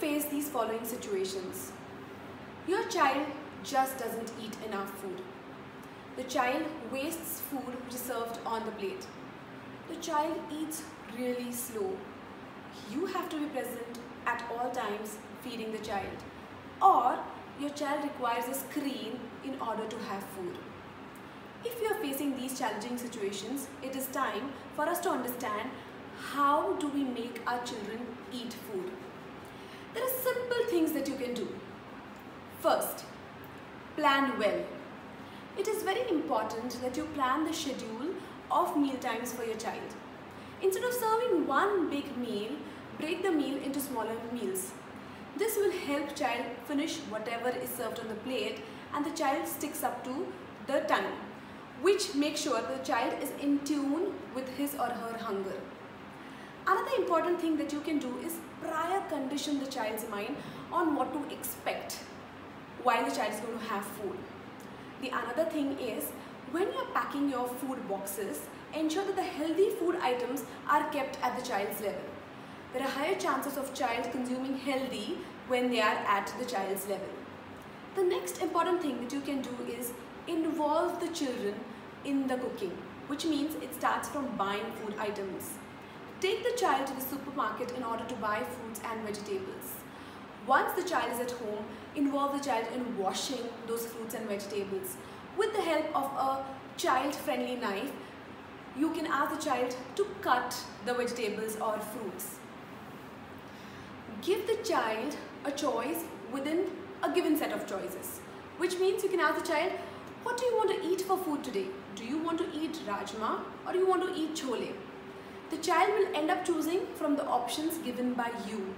face these following situations. Your child just doesn't eat enough food. The child wastes food which is served on the plate. The child eats really slow. You have to be present at all times feeding the child. Or your child requires a screen in order to have food. If you are facing these challenging situations, it is time for us to understand how do we make our children eat food. There are simple things that you can do. First, plan well. It is very important that you plan the schedule of meal times for your child. Instead of serving one big meal, break the meal into smaller meals. This will help child finish whatever is served on the plate and the child sticks up to the time, which makes sure the child is in tune with his or her hunger. Another important thing that you can do is prior condition the child's mind on what to expect while the child is going to have food. The another thing is, when you are packing your food boxes, ensure that the healthy food items are kept at the child's level. There are higher chances of child consuming healthy when they are at the child's level. The next important thing that you can do is involve the children in the cooking, which means it starts from buying food items. Take the child to the supermarket in order to buy fruits and vegetables. Once the child is at home, involve the child in washing those fruits and vegetables. With the help of a child-friendly knife, you can ask the child to cut the vegetables or fruits. Give the child a choice within a given set of choices, which means you can ask the child, what do you want to eat for food today? Do you want to eat rajma or do you want to eat chole? The child will end up choosing from the options given by you.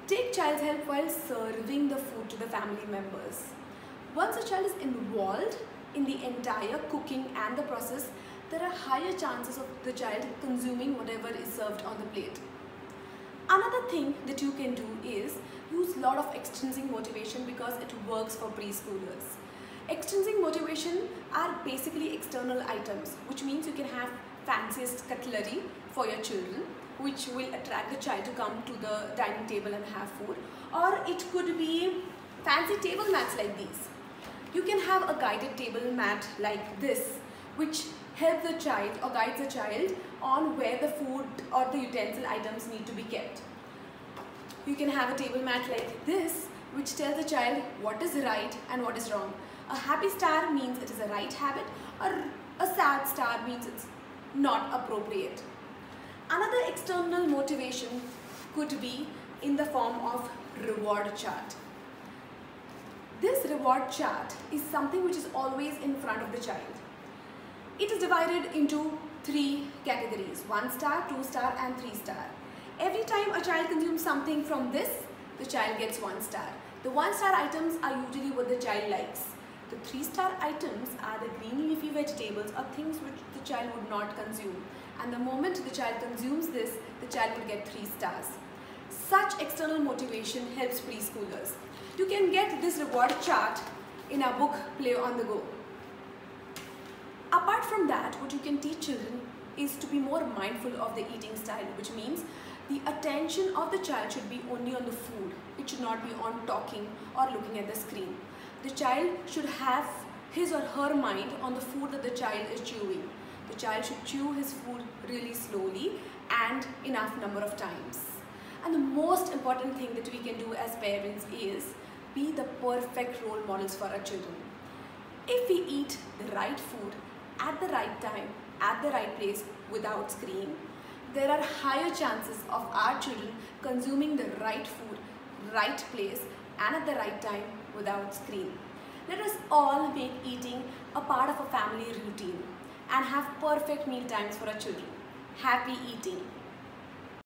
Take child's help while serving the food to the family members. Once a child is involved in the entire cooking and the process, there are higher chances of the child consuming whatever is served on the plate. Another thing that you can do is use a lot of extrinsic motivation because it works for preschoolers. Extrinsic motivation are basically external items, which means you can have fanciest cutlery for your children, which will attract the child to come to the dining table and have food. Or it could be fancy table mats like these. You can have a guided table mat like this, which helps the child or guides the child on where the food or the utensil items need to be kept. You can have a table mat like this, which tells the child what is right and what is wrong. A happy star means it is a right habit, or a sad star means it's not appropriate. Another external motivation could be in the form of reward chart. This reward chart is something which is always in front of the child. It is divided into 3 categories: 1 star, 2 star and 3 star. Every time a child consumes something from this, the child gets 1 star. The 1 star items are usually what the child likes. The 3 star items are the green leafy vegetables or things which the child would not consume. And the moment the child consumes this, the child will get 3 stars. Such external motivation helps preschoolers. You can get this reward chart in our book, Play on the Go. Apart from that, what you can teach children is to be more mindful of the eating style, which means the attention of the child should be only on the food. It should not be on talking or looking at the screen. The child should have his or her mind on the food that the child is chewing. The child should chew his food really slowly and enough number of times. And the most important thing that we can do as parents is be the perfect role models for our children. If we eat the right food at the right time, at the right place, without screen, there are higher chances of our children consuming the right food, right place and at the right time without screen. Let us all make eating a part of a family routine and have perfect meal times for our children. Happy eating!